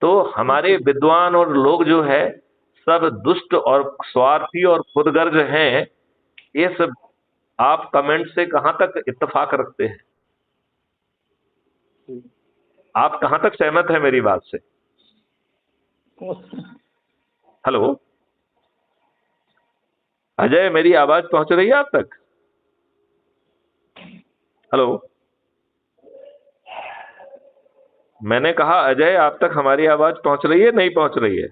तो हमारे विद्वान और लोग जो है सब दुष्ट और स्वार्थी और खुदगर्ज हैं। ये सब आप कमेंट से कहां तक इत्तेफाक रखते हैं? आप कहां तक सहमत हैं मेरी बात से? हेलो अजय, मेरी आवाज पहुंच रही है आप तक? हेलो, मैंने कहा अजय, आप तक हमारी आवाज पहुंच रही है, नहीं पहुंच रही है?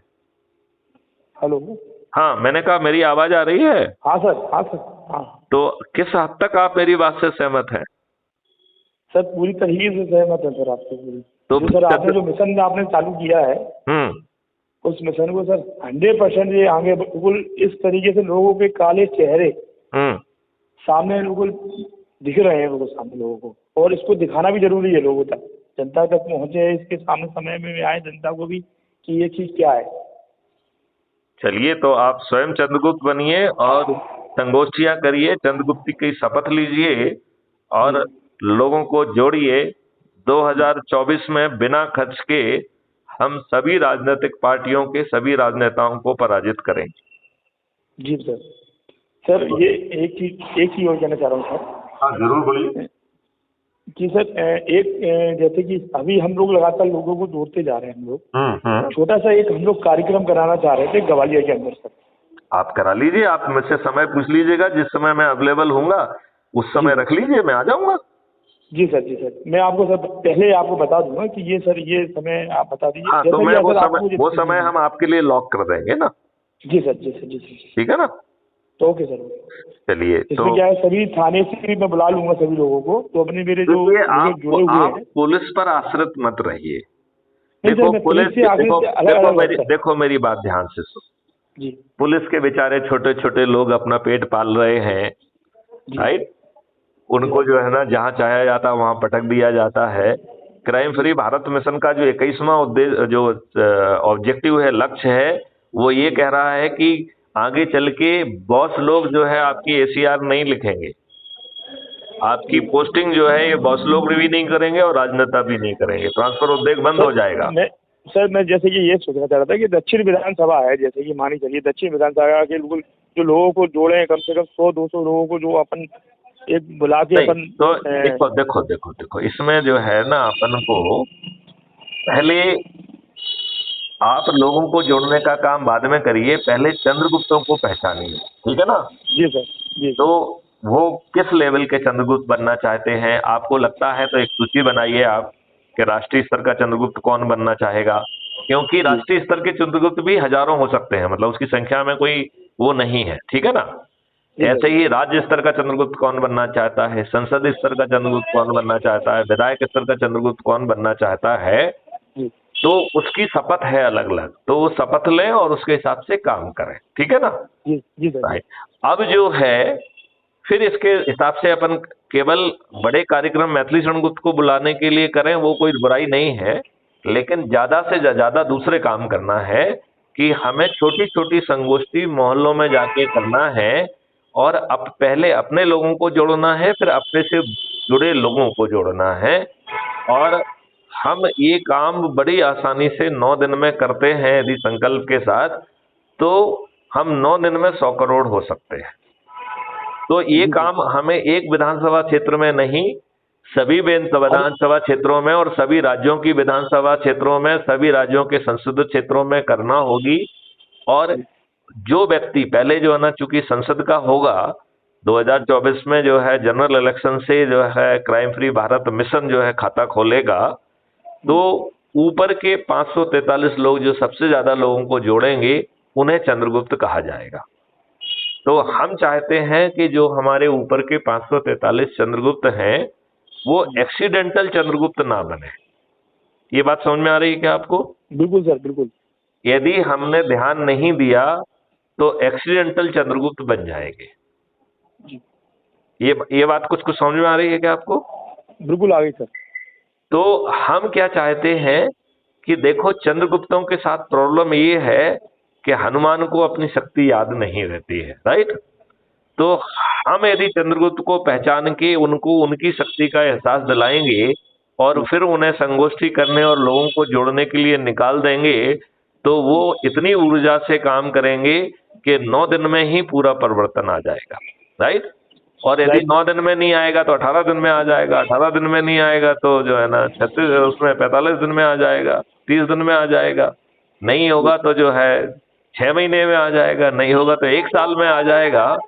हेलो। हाँ, मैंने कहा मेरी आवाज आ रही है? हाँ सर, हाँ सर, हाँ। तो किस हद तक आप मेरी बात से सहमत हैं? सर पूरी तरीके से सहमत है सर आपसे पूरी। तो सर आपने जो मिशन आपने चालू किया है उस मिशन को सर 100% ये आगे बिल्कुल इस तरीके से लोगों के काले चेहरे सामने बिल्कुल दिख रहे हैं बिल्कुल सामने लोगों को, और इसको दिखाना भी जरूरी है लोगों तक, जनता तक पहुंचे, इसके सामने समय में आए जनता को भी कि ये चीज क्या है। चलिए, तो आप स्वयं चंद्रगुप्त बनिए और संगोष्ठियां करिए, चंद्रगुप्त की शपथ लीजिए और लोगों को जोड़िए। 2024 में बिना खर्च के हम सभी राजनीतिक पार्टियों के सभी राजनेताओं को पराजित करेंगे। जी सर। सर ये एक चीज और कहना चाह रहा हूँ सर। हाँ जरूर बोलिए। जी सर, जैसे कि अभी हम लोग लगातार लोगों को जोड़ते जा रहे हैं, हम लोग छोटा सा एक हम लोग कार्यक्रम कराना चाह रहे थे ग्वालियर के अंदर सर। आप करा लीजिए, आप मुझसे समय पूछ लीजिएगा, जिस समय मैं अवेलेबल हूँगा उस समय रख लीजिए, मैं आ जाऊँगा। जी सर, जी सर, मैं आपको सर पहले आपको बता दूंगा कि ये सर ये समय आप बता दीजिए। हाँ, तो मैं वो समय हम आपके लिए लॉक कर देंगे ना। जी सर, जी सर, जी सर, ठीक है ना? तो ओके सर। चलिए, तो क्या है, सभी थाने से भी मैं बुला लूंगा सभी लोगों को, तो अपने मेरे जो आप पुलिस पर आश्रित मत रहिए। देखो मेरी बात ध्यान से सुनो जी। पुलिस के बेचारे छोटे छोटे लोग अपना पेट पाल रहे हैं, राइट? उनको जो है ना जहां चाहा जाता वहां पटक दिया जाता है। क्राइम फ्री भारत मिशन का जो 21वां उद्देश्य जो ऑब्जेक्टिव है, लक्ष्य है, वो ये कह रहा है कि आगे चल के बॉस लोग जो है आपकी ACR नहीं लिखेंगे, आपकी पोस्टिंग जो है ये बॉस लोग भी नहीं करेंगे और राजनेता भी नहीं करेंगे, ट्रांसफर उद्योग बंद हो जाएगा। सर मैं जैसे कि ये सोचना चाह रहा था कि दक्षिण विधानसभा है, जैसे कि मानी चलिए दक्षिण विधानसभा के बिल्कुल जो लोगों को जोड़े, कम से कम 100-200 लोगों को जो अपन एक बुला के अपन। तो देखो इसमें जो है ना अपन को पहले आप लोगों को जोड़ने का काम बाद में करिए, पहले चंद्रगुप्तों को पहचानिए, ठीक है ना? जी सर। जी। तो वो किस लेवल के चंद्रगुप्त बनना चाहते हैं, आपको लगता है तो एक सूची बनाइए आप कि राष्ट्रीय स्तर का चंद्रगुप्त कौन बनना चाहेगा, क्योंकि जी। राष्ट्रीय स्तर के चंद्रगुप्त भी हजारों हो सकते हैं, मतलब उसकी संख्या में कोई वो नहीं है, ठीक है ना? जी सर। ऐसे ही राज्य स्तर का चंद्रगुप्त कौन बनना चाहता है, संसदीय स्तर का चंद्रगुप्त कौन बनना चाहता है, विधायक स्तर का चंद्रगुप्त कौन बनना चाहता है, जी। तो उसकी शपथ है अलग अलग, तो वो शपथ लें और उसके हिसाब से काम करें, ठीक है ना? जी। जी सर। राइट। अब जो है फिर इसके हिसाब से अपन केवल बड़े कार्यक्रम मैथिली चंद्रगुप्त को बुलाने के लिए करें, वो कोई बुराई नहीं है, लेकिन ज्यादा से ज्यादा दूसरे काम करना है कि हमें छोटी छोटी संगोष्ठी मोहल्लों में जाके करना है, और अब पहले अपने लोगों को जोड़ना है, फिर अपने से जुड़े लोगों को जोड़ना है। और हम ये काम बड़ी आसानी से 9 दिन में करते हैं यदि संकल्प के साथ, तो हम 9 दिन में 100 करोड़ हो सकते हैं। तो ये जी सर। काम हमें एक विधानसभा क्षेत्र में नहीं, सभी विधानसभा क्षेत्रों में और सभी राज्यों की विधानसभा क्षेत्रों में, सभी राज्यों के संसदीय क्षेत्रों में करना होगी। और जो व्यक्ति पहले जो है ना, चूंकि संसद का होगा 2024 में जो है जनरल इलेक्शन से जो है क्राइम फ्री भारत मिशन जो है खाता खोलेगा, तो ऊपर के 543 लोग जो सबसे ज्यादा लोगों को जोड़ेंगे उन्हें चंद्रगुप्त कहा जाएगा। तो हम चाहते हैं कि जो हमारे ऊपर के 543 चंद्रगुप्त हैं वो एक्सीडेंटल चंद्रगुप्त ना बने। ये बात समझ में आ रही है क्या आपको? बिल्कुल सर, बिल्कुल। यदि हमने ध्यान नहीं दिया तो एक्सीडेंटल चंद्रगुप्त बन जाएंगे। जी। ये बात कुछ कुछ समझ में आ रही है क्या आपको? बिल्कुल आ गई सर। तो हम क्या चाहते हैं कि देखो, चंद्रगुप्तों के साथ प्रॉब्लम ये है कि हनुमान को अपनी शक्ति याद नहीं रहती है, राइट? तो हम यदि चंद्रगुप्त को पहचान के उनको उनकी शक्ति का एहसास दिलाएंगे और फिर उन्हें संगोष्ठी करने और लोगों को जोड़ने के लिए निकाल देंगे, तो वो इतनी ऊर्जा से काम करेंगे कि 9 दिन में ही पूरा परिवर्तन आ जाएगा, राइट? और यदि 9 दिन में नहीं आएगा तो 18 दिन में आ जाएगा, 18 दिन में नहीं आएगा तो जो है ना 36 उसमें 45 दिन में आ जाएगा, 30 दिन में आ जाएगा, नहीं होगा तो जो है 6 महीने में आ जाएगा, नहीं होगा तो 1 साल में आ जाएगा।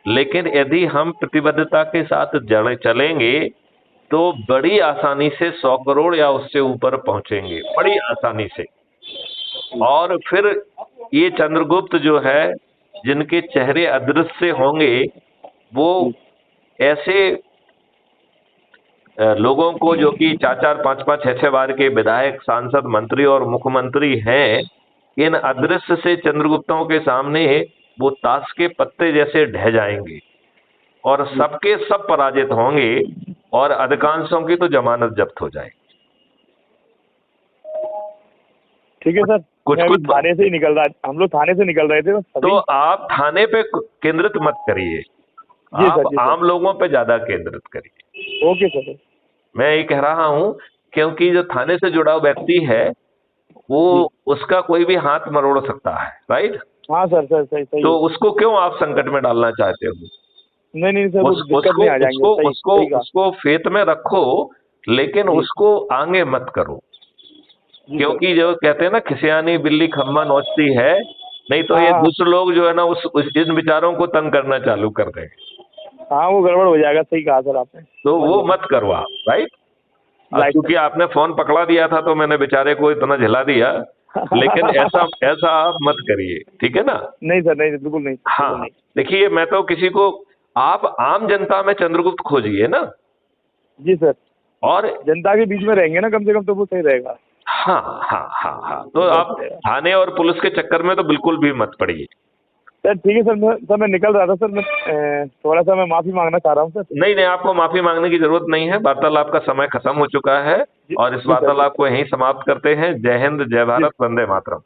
लेकिन यदि हम प्रतिबद्धता के साथ चलेंगे तो बड़ी आसानी से 100 करोड़ या उससे ऊपर पहुंचेंगे, बड़ी आसानी से। और फिर ये चंद्रगुप्त जो है जिनके चेहरे अदृश्य होंगे, वो ऐसे लोगों को जो कि 4-4, 5-5, 6-6 बार के विधायक, सांसद, मंत्री और मुख्यमंत्री हैं, इन अदृश्य से चंद्रगुप्तों के सामने वो ताश के पत्ते जैसे ढह जाएंगे और सबके सब पराजित होंगे और अधिकांशों की तो जमानत जब्त हो जाएगी। ठीक है सर। कुछ थाने से ही निकल रहा, हम लोग थाने से निकल रहे थे तो आप थाने पे केंद्रित मत करिए, आप आम लोगों पे ज्यादा केंद्रित करिए। Okay sir. मैं ये कह रहा हूं क्योंकि जो थाने से जुड़ा व्यक्ति है वो उसका कोई भी हाथ मरोड़ सकता है, राइट? हाँ सर, सही। तो उसको क्यों आप संकट में डालना चाहते हो? नहीं सर, उसको फेत में रखो, लेकिन उसको आगे मत करो, क्योंकि जो कहते हैं ना, खिसियानी बिल्ली खम्मा नोचती है, नहीं तो ये दूसरे लोग जो है ना इन विचारों को तंग करना चालू कर देंगे। हाँ, वो गड़बड़ हो जाएगा। सही कहा सर आपने। तो वो मत करो आप, राइट? क्योंकि आपने फोन पकड़ा दिया था तो मैंने बेचारे को इतना झिला दिया, लेकिन ऐसा आप मत करिए, ठीक है ना? नहीं सर, नहीं, बिल्कुल नहीं। हाँ, देखिए, मैं तो किसी को, आप आम जनता में चंद्रगुप्त खोजिए ना। जी सर। और जनता के बीच में रहेंगे ना कम से कम, तो वो सही रहेगा। हाँ। तो आप थाने और पुलिस के चक्कर में तो बिल्कुल भी मत पड़िए। सर ठीक है सर, मैं निकल रहा था सर, मैं थोड़ा सा मैं माफी मांगना चाह रहा हूँ सर। नहीं, आपको माफी मांगने की जरूरत नहीं है। वार्तालाप का समय खत्म हो चुका है और इस वार्तालाप को यहीं समाप्त करते हैं। जय हिंद, जय भारत, वंदे मातरम।